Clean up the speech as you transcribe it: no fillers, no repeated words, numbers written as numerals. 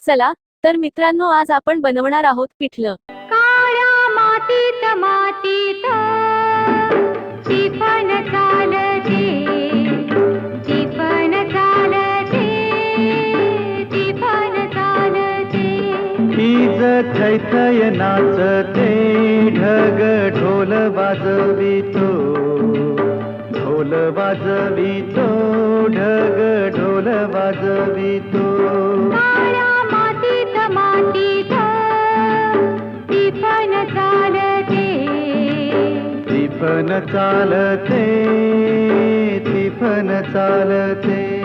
चला तर मित्रांनो, आज आपण बनवणार आहोत पिठलं. काळ्या मातीत मातीत टिपण चालते, टिपण चालते, टिपण चालते. हीज थैथय नाचते, ढग ढोल वाजवितो, ढोल वाजवितो, ढग ढोल वाजवितो. काळ्या मातीत मातीत टिपण चालते, टिपण चालते, टिपण चालते.